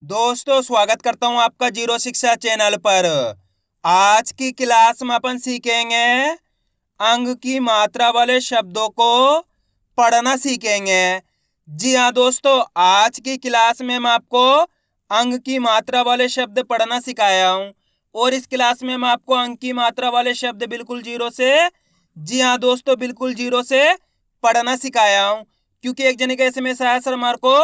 दोस्तों स्वागत करता हूं आपका जीरो शिक्षा चैनल पर। आज की क्लास में अपन सीखेंगे अंग की मात्रा वाले शब्दों को पढ़ना सीखेंगे। जी हाँ दोस्तों, आज की क्लास में मैं आपको अंग की मात्रा वाले शब्द पढ़ना सिखाया हूं और इस क्लास में मैं आपको अंग की मात्रा वाले शब्द बिल्कुल जीरो से, जी हाँ दोस्तों, बिल्कुल जीरो से पढ़ना सिखाया हूं। क्योंकि एक जने का एसएमएस आया, सर हमारे को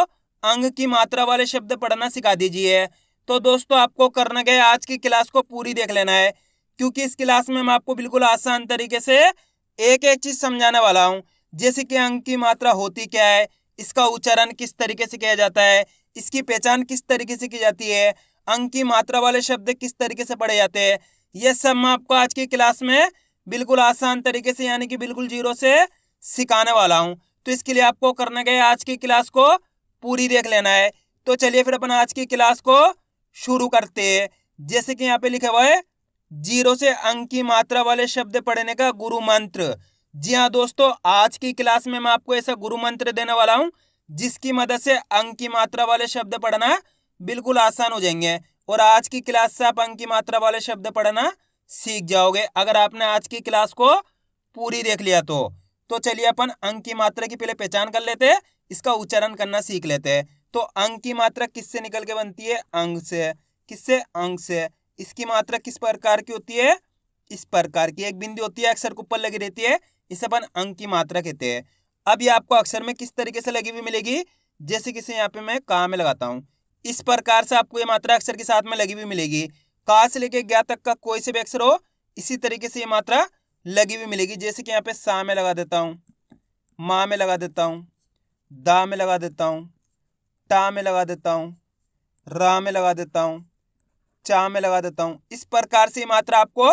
अंग की मात्रा वाले शब्द पढ़ना सिखा दीजिए। तो दोस्तों आपको करना क्या है, आज की क्लास को पूरी देख लेना है, क्योंकि इस क्लास में मैं आपको बिल्कुल आसान तरीके से एक एक चीज समझाने वाला हूं। जैसे कि अंग की मात्रा होती क्या है, इसका उच्चारण किस तरीके से किया जाता है, इसकी पहचान किस तरीके से की जाती है, अंग की मात्रा वाले शब्द किस तरीके से पढ़े जाते हैं, ये सब मैं आपको आज की क्लास में बिल्कुल आसान तरीके से यानी कि बिल्कुल जीरो से सिखाने वाला हूं। तो इसके लिए आपको करना क्या है, आज की क्लास को पूरी देख लेना है। तो चलिए फिर अपन आज की क्लास को शुरू करते हैं। जैसे कि यहाँ पे लिखा हुआ है, जीरो से अंक की मात्रा वाले शब्द पढ़ने का गुरु मंत्र। जी हाँ दोस्तों, आज की क्लास में मैं आपको ऐसा गुरु मंत्र देने वाला हूँ जिसकी मदद से अंक की मात्रा वाले शब्द पढ़ना बिल्कुल आसान हो जाएंगे और आज की क्लास से आप अंक की मात्रा वाले शब्द पढ़ना सीख जाओगे अगर आपने आज की क्लास को पूरी देख लिया तो चलिए अपन अंक की मात्रा की पहले पहचान कर लेते हैं, इसका उच्चारण करना सीख लेते हैं। तो अंक की मात्रा किससे निकल के बनती है? अंग से। किससे? अंग से। इसकी मात्रा किस प्रकार की होती है? इस प्रकार की एक बिंदु होती है, अक्षर के ऊपर लगी रहती है, इसे अपन अंक की मात्रा कहते हैं। अब ये आपको अक्षर में किस तरीके से लगी हुई मिलेगी, जैसे किसे यहाँ पे मैं का में लगाता हूँ, इस प्रकार से आपको ये मात्रा अक्षर के साथ में लगी हुई मिलेगी। का से लेके ज्ञा तक का कोई से भी अक्षर हो, इसी तरीके से ये मात्रा लगी हुई मिलेगी। जैसे कि यहाँ पे सा में लगा देता हूँ, माँ में लगा देता हूँ, दा में लगा देता हूँ, टा में लगा देता हूँ, रा में लगा देता हूँ, चा में लगा देता हूँ। इस प्रकार से मात्रा आपको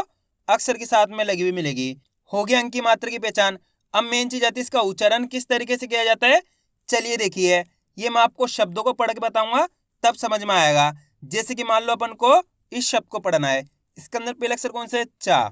अक्षर के साथ में लगी हुई मिलेगी। हो गया अंक की मात्रा की पहचान। अब मेन चीज आती है इसका उच्चारण किस तरीके से किया जाता है। चलिए देखिए, ये मैं आपको शब्दों को पढ़ के बताऊंगा तब समझ में आएगा। जैसे कि मान लो अपन को इस शब्द को पढ़ना है, इसके अंदर पहला अक्षर कौन सा है? चा।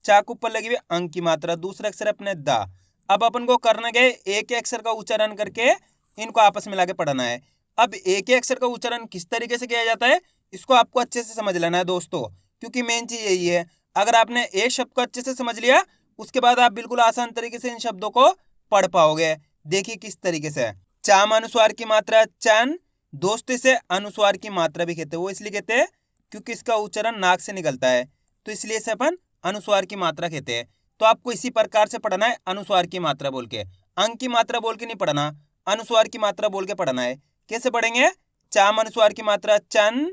चा के ऊपर लगी हुई अंक की मात्रा, दूसरा अक्षर अपने दा। अब अपन को करना क्या है, एक अक्षर का उच्चारण करके इनको आपस में लाके पढ़ना है। अब एक ही अक्षर का उच्चारण किस तरीके से किया जाता है, इसको आपको अच्छे से समझ लेना है दोस्तों, क्योंकि मेन चीज यही है। अगर आपने एक शब्द को अच्छे से समझ लिया, उसके बाद आप बिल्कुल आसान तरीके से इन शब्दों को पढ़ पाओगे। देखिए किस तरीके से। चाम अनुस्वार की मात्रा चन, दोस्त इसे अनुस्वार की मात्रा भी कहते हैं। वो इसलिए कहते हैं क्योंकि इसका उच्चारण नाक से निकलता है, तो इसलिए इसे अपन अनुस्वार की मात्रा कहते हैं। तो आपको इसी प्रकार से पढ़ना है, अनुस्वार की मात्रा बोल के। अंक की मात्रा बोल के नहीं पढ़ना, अनुस्वार की मात्रा बोल के पढ़ना है। कैसे पढ़ेंगे? चाम अनुस्वार की मात्रा चन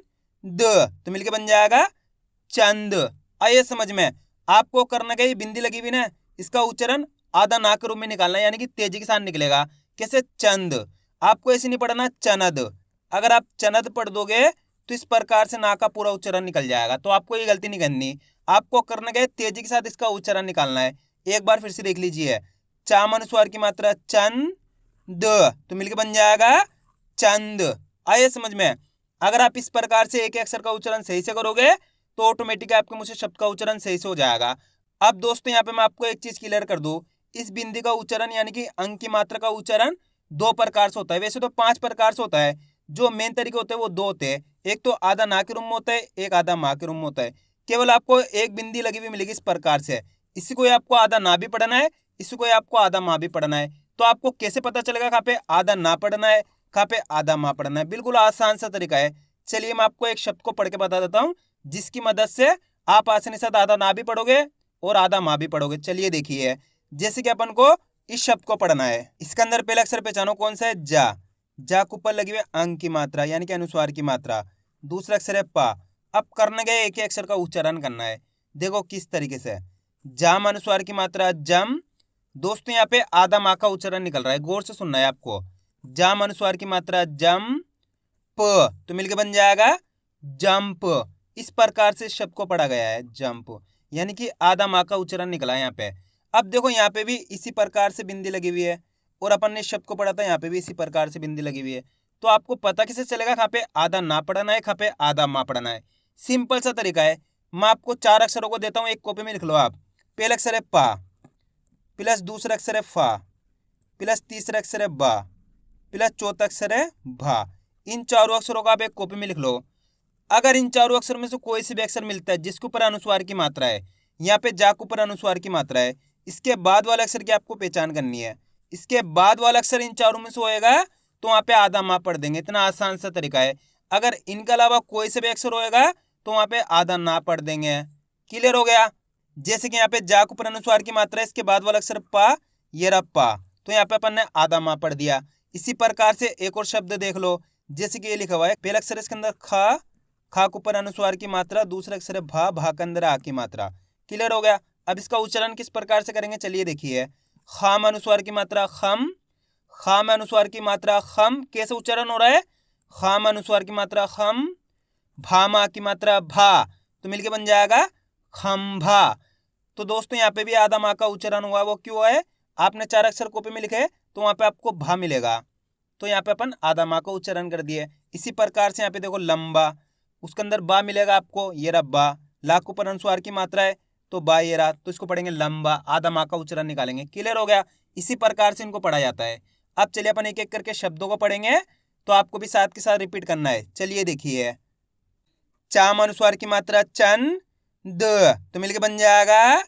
द, तो मिलके बन जाएगा चंद। आइए समझ में। आपको करना क्या, बिंदी लगी हुई ना, इसका उच्चारण आधा नाक रूप में निकालना है, यानी कि तेजी के साथ निकलेगा। कैसे? चंद। आपको ऐसे नहीं पढ़ना चनद। अगर आप चनद पढ़ दोगे तो इस प्रकार से ना का पूरा उच्चारण निकल जाएगा, तो आपको ये गलती नहीं करनी। आपको करना क्या है, तेजी के साथ इसका उच्चारण निकालना है। एक बार फिर से देख लीजिए, चाम अनुस्वार की मात्रा चंद, तो मिलके बन जाएगा चंद। आइए समझ में। अगर आप इस प्रकार से एक अक्षर का उच्चारण सही से करोगे तो ऑटोमेटिक आपके मुंह से शब्द का उच्चारण सही से हो जाएगा। अब दोस्तों यहाँ पे मैं आपको एक चीज क्लियर कर दूं, इस बिंदी का उच्चारण यानी कि अंक की मात्रा का उच्चारण दो प्रकार से होता है। वैसे तो 5 प्रकार से होता है, जो मेन तरीके होते हैं वो दो होते हैं। एक तो आधा ना के रूप में होता है, एक आधा माँ के रूप में होता है। केवल आपको एक बिंदी लगी हुई मिलेगी इस प्रकार से। इसी को आपको आधा ना भी पढ़ना है, इसी को आपको आधा माँ भी पढ़ना है। तो आपको कैसे पता चलेगा कहाँ पे आधा ना पढ़ना है, कहाँ पे आधा माँ पढ़ना है? बिल्कुल आसान सा तरीका है। चलिए मैं आपको एक शब्द को पढ़ के बता देता हूँ, जिसकी मदद से आप आसानी से आधा ना भी पढ़ोगे और आधा माँ भी पढ़ोगे। चलिए देखिए, जैसे कि अपन को इस शब्द को पढ़ना है, इसके अंदर पहला अक्षर पहचानो कौन सा है? जा। जा के ऊपर लगी हुई अंक की मात्रा यानी कि अनुस्वार की मात्रा। दूसरा अक्षर है पा। अब करने गए एक ही अक्षर का उच्चारण करना है। देखो किस तरीके से। जाम अनुस्वार की मात्रा जम, दोस्तों यहाँ पे आधा माँ का उच्चारण निकल रहा है, गौर से सुनना है आपको। जाम अनुस्वार की मात्रा जम प, तो मिलके बन जाएगा जंप। इस प्रकार से शब्द को पढ़ा गया है, जंप, यानी कि आधा माँ का उच्चारण निकला है यहाँ पे। अब देखो यहाँ पे भी इसी प्रकार से बिंदी लगी हुई है और अपन ने शब्द को पढ़ा था, यहाँ पे भी इसी प्रकार से बिंदी लगी हुई है। तो आपको पता कैसे चलेगा कहाँ पे आधा ना पढ़ना है, कहाँ पे आधा माँ पढ़ना है? सिंपल सा तरीका है। मैं आपको 4 अक्षरों को देता हूँ, एक कॉपी में लिख लो आप। पहला अक्षर है पा, प्लस दूसरा अक्षर है फा, प्लस तीसरा अक्षर है बा, प्लस चौथा अक्षर है भा। इन चारों अक्षरों का आप एक कॉपी में लिख लो। अगर इन चारों अक्षर में से कोई से भी अक्षर मिलता है जिसके ऊपर अनुस्वार की मात्रा है, यहाँ पे जा के ऊपर अनुस्वार की मात्रा है, इसके बाद वाला अक्षर की आपको पहचान करनी है। इसके बाद वाला अक्षर इन चारों में से होएगा तो वहाँ पे आधा माप पढ़ देंगे। इतना आसान सा तरीका है। अगर इनके अलावा कोई से भी अक्षर होएगा तो वहाँ पे आधा ना पढ़ देंगे। क्लियर हो गया? जैसे कि यहाँ पे जा के ऊपर अनुस्वार की मात्रा है, इसके बाद वाला अक्षर पा, ये रहा पा, तो यहाँ पे अपन ने आधा माप पढ़ दिया। इसी प्रकार से एक और शब्द देख लो, जैसे कि ये लिखा हुआ है, पहला अक्षर इसके अंदर खा, खा के ऊपर अनुस्वार की मात्रा, दूसरा अक्षर है भा, भा के अंदर आ की मात्रा। क्लियर हो गया? अब इसका उच्चारण किस प्रकार से करेंगे चलिए देखिए। खा में अनुस्वार की मात्रा खम, खा में अनुस्वार की मात्रा खम, कैसे उच्चारण हो रहा है? खा में अनुस्वार की मात्रा खम, भा में आ की मात्रा भा, तो मिलके बन जाएगा खम्भा। तो दोस्तों यहाँ पे भी आधा माँ का उच्चारण हुआ, वो क्यों है? आपने चार अक्षर कॉपी में लिखे तो वहाँ पे आपको भा मिलेगा, तो यहाँ पे अपन आधा माँ का उच्चारण कर दिए। इसी प्रकार से यहाँ पे देखो लंबा, उसके अंदर बा मिलेगा आपको, ये रहा बा, ला के ऊपर अनुस्वार की मात्रा है तो बा ये रहा, तो इसको पढ़ेंगे लंबा, आधा माँ का उच्चारण निकालेंगे। क्लियर हो गया? इसी प्रकार से इनको पढ़ा जाता है। अब चलिए अपन एक एक करके शब्दों को पढ़ेंगे, तो आपको भी साथ के साथ रिपीट करना है। चलिए देखिए, चा में अनुस्वार की मात्रा चंद, तो मिलके बन जाएगा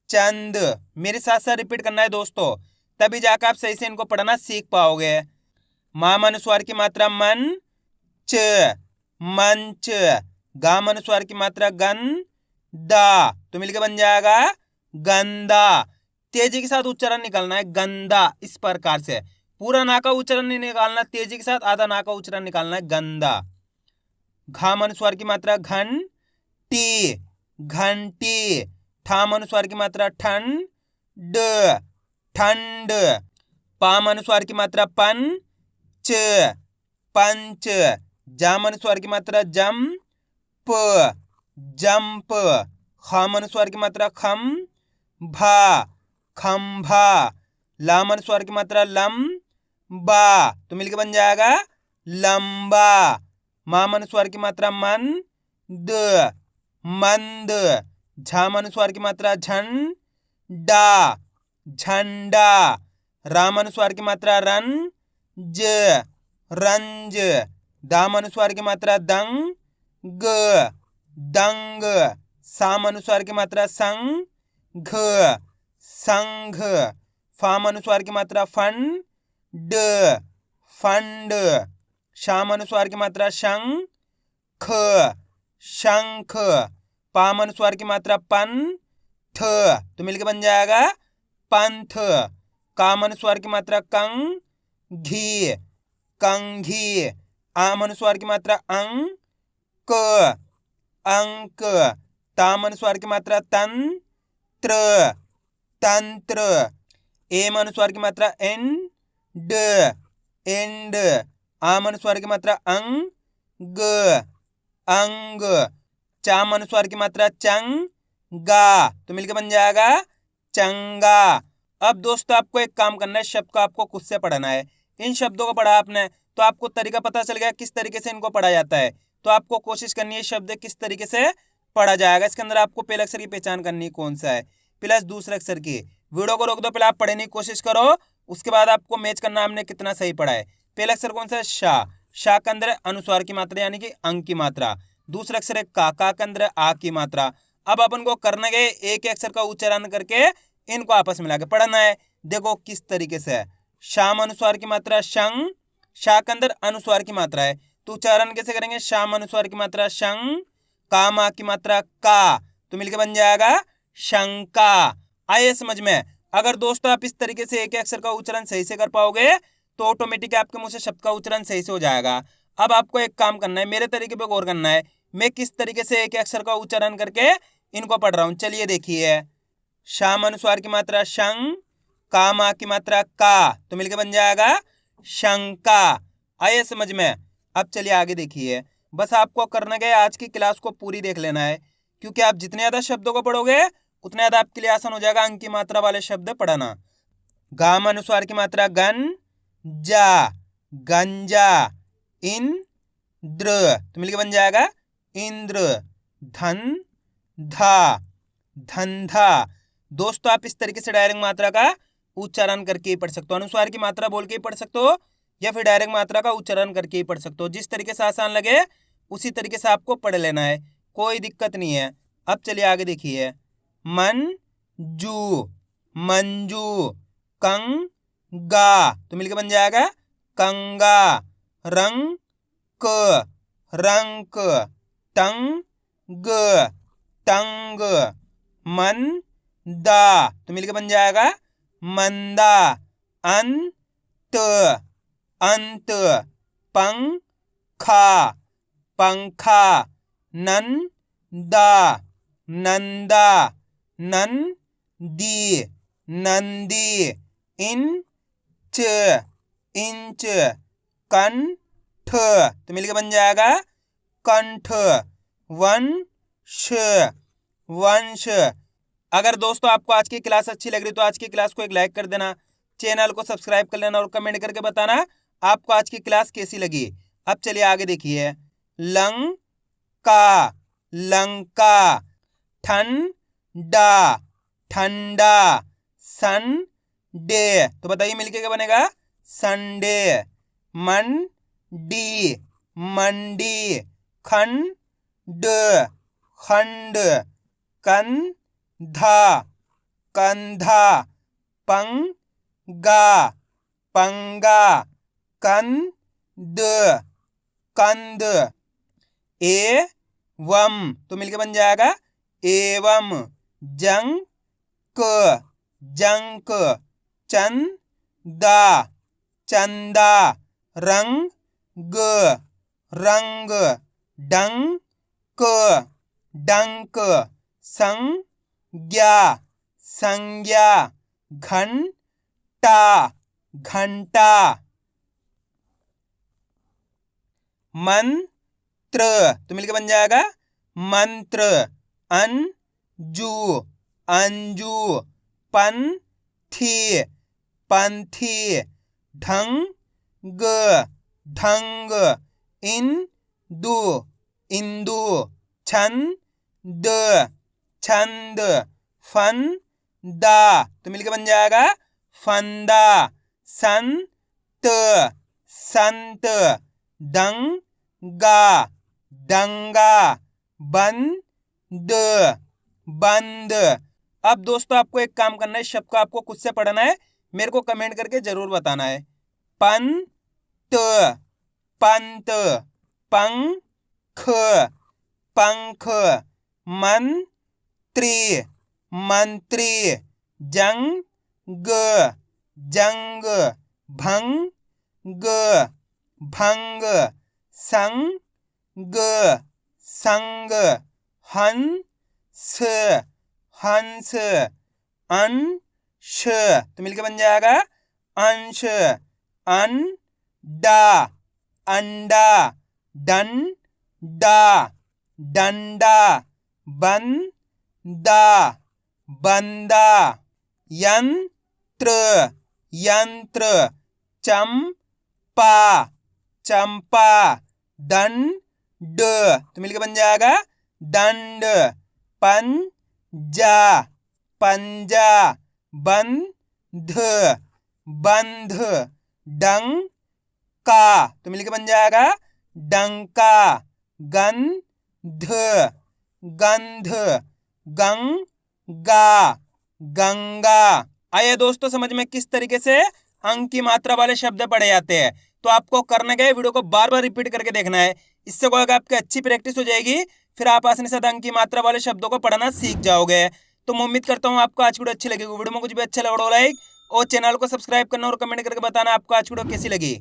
चंद। मेरे साथ साथ रिपीट करना है दोस्तों, तभी जाकर आप सही से इनको पढ़ना सीख पाओगे। मा में अनुस्वार की मात्रा मन, च, मंच, गा में अनुस्वार की मात्रा गन, दा, तो मिलके बन जाएगा गंदा। तेजी के साथ उच्चारण निकालना है, गंदा, इस प्रकार से पूरा ना का उच्चारण नहीं निकालना, तेजी के साथ आधा ना का उच्चारण निकालना है, गंदा। घा में अनुस्वार की मात्रा घन, टी, घंटी, ठा में अनुस्वार की मात्रा ठन, ड, ठंड, पा में अनुस्वार की मात्रा पन, च, पंच, जा में अनुस्वार की मात्रा जम, प, जंप, खा में अनुस्वार की मात्रा खम, भा, खंभा, ला में अनुस्वार की मात्रा लम, बा, तो मिलके बन जाएगा लंबा। मा में अनुस्वार की मात्रा मन, द, मंद, झा में अनुस्वार की मात्रा झन, डा, झंडा, रा में अनुस्वार की मात्रा रन, ज, रंज, दा में अनुस्वार की मात्रा दंग, ग, दंग, सा में अनुस्वार की मात्रा संग, घ, संघ, फा में अनुस्वार की मात्रा फन, ड, फंड, शा में अनुस्वार की मात्रा शंख, ख, शंख, पा में अनुस्वार की मात्रा पन, थ, तो मिलके बन जाएगा पंथ, का में अनुस्वार की मात्रा कंग, घी, कंघी, आ में अनुस्वार की मात्रा अंग, क, अंक, ता में अनुस्वार की मात्रा तन, त्र, तंत्र, ए में अनुस्वार की मात्रा एन, ड, एंड, आ में अनुस्वार की मात्रा अंग, ग, अंग, चा में अनुस्वार की मात्रा चंग, गा, तो मिलके बन जाएगा चंगा। अब दोस्तों आपको एक काम करना है, शब्द को आपको खुद से पढ़ना है। इन शब्दों को पढ़ा आपने तो आपको तरीका पता चल गया किस तरीके से इनको पढ़ा जाता है। तो आपको कोशिश करनी है शब्द किस तरीके से पढ़ा जाएगा। इसके अंदर आपको पहले अक्षर की पहचान करनी है कौन सा है, प्लस दूसरे अक्षर की। वीडियो को रोक दो, पहले आप पढ़ने की कोशिश करो, उसके बाद आपको मैच करना हमने कितना सही पढ़ा है। पहला अक्षर कौन सा है? शा, शा के अंदर अनुस्वार की मात्रा यानी कि अंग की मात्रा। दूसरा अक्षर है का, का के अंदर आ की मात्रा। अब अपन को करना है एक अक्षर का उच्चारण करके इनको आपस में मिला के पढ़ना है। देखो किस तरीके से है। शाम अनुस्वार की मात्रा शंग, शा के अंदर अनुस्वार की मात्रा है, तो उच्चारण कैसे करेंगे? शाम अनुस्वार की मात्रा शंग, का मा की मात्रा का, तो मिलके बन जाएगा शंका। आइए समझ में। अगर दोस्तों आप इस तरीके से एक अक्षर का उच्चारण सही से कर पाओगे तो ऑटोमेटिक आपके मुंह से शब्द का उच्चारण सही से हो जाएगा। अब आपको एक काम करना है, मेरे तरीके पे गौर करना है, मैं किस तरीके से एक अक्षर का उच्चारण करके इनको पढ़ रहा हूं। चलिए देखिए, शाम अनुस्वार की मात्रा शंग, का मा की मात्रा का, तो मिलके बन जाएगा शंका। आइए समझ में। अब चलिए आगे देखिए। बस आपको करना है आज की क्लास को पूरी देख लेना है, क्योंकि आप जितने ज्यादा शब्दों को पढ़ोगे उतने ज्यादा आपके लिए आसान हो जाएगा अंक की मात्रा वाले शब्द पढ़ना। गाम अनुस्वार की मात्रा गन, जा, गंजा, इंद्र, तो मिलके बन जाएगा इंद्र, धन, धा, धंधा। दोस्तों आप इस तरीके से डायरेक्ट मात्रा का उच्चारण करके ही पढ़ सकते हो, अनुस्वार की मात्रा बोल के ही पढ़ सकते हो, या फिर डायरेक्ट मात्रा का उच्चारण करके ही पढ़ सकते हो। जिस तरीके से आसान लगे उसी तरीके से आपको पढ़ लेना है, कोई दिक्कत नहीं है। अब चलिए आगे देखिए। मंजू, मंजू। कंगा तो मिलकर बन जाएगा कंगा। रंग, रंक। तंग, तंग। मंदा तो मिलकर बन जाएगा मंदा। अंत, अंत। पंखा, पंखा। नंदा, नंदा। नंदी, नंदी। Inch, inch. कंठ तो मिलकर बन जाएगा कंठ। वंश, वंश। अगर दोस्तों आपको आज की क्लास अच्छी लग रही तो आज की क्लास को एक लाइक कर देना, चैनल को सब्सक्राइब कर लेना और कमेंट करके बताना आपको आज की क्लास कैसी लगी। अब चलिए आगे देखिए। लंका, लंका। ठंडा, ठंडा। संडे तो बताइए मिलके क्या बनेगा संडे। मंडी, मंडी। खंड, खंड। कंधा, कंधा। पंगा, पंगा। कंद, कंद। एवं तो मिलके बन जाएगा एवं। Junk, junk. चंदा, चंदा। रंग, रंग। डंक, डंक। संज्ञा, संज्ञा। घंटा, घंटा। मंत्र तो मिलकर बन जाएगा मंत्र। अंजू, अंजू। पंथी, पंथी। ढंग, ढंग। इंदु, इंदु। छंद, छंद। फंदा तो मिलकर बन जाएगा फंदा। संत, संत। दंगा, दंगा। बंद, बंद। अब दोस्तों आपको एक काम करना है, शब्द को आपको खुद से पढ़ना है, मेरे को कमेंट करके जरूर बताना है। पंत, पंत। पंख, पंख। मंत्री, मंत्री। जंग, जंग। भंग, भंग। संग, संग। हंस, हंस। अंश तो मिलकर बन जाएगा अंश। अंडा, अंडा। डंडा, डंडा। बंदा, बंदा। यंत्र, यंत्र। चंपा, चंपा। दंड तो मिलकर बन जाएगा दंड। पंजा, पंजा। बंध, बंध। डंका तो मिलकर बन जाएगा डंका। गंध, गंध। गंगा, गंगा। आइए दोस्तों समझ में किस तरीके से अंक की मात्रा वाले शब्द पढ़े जाते हैं। तो आपको करने गए वीडियो को बार बार रिपीट करके देखना है, इससे क्या होगा आपकी अच्छी प्रैक्टिस हो जाएगी, फिर आप आसानी से अंक की मात्रा वाले शब्दों को पढ़ना सीख जाओगे। तो मैं उम्मीद करता हूँ आपको आज की वीडियो अच्छी लगेगी। वीडियो में कुछ भी अच्छा लगा लाइक और चैनल को सब्सक्राइब करना और कमेंट करके बताना आपको आज की वीडियो कैसी लगी।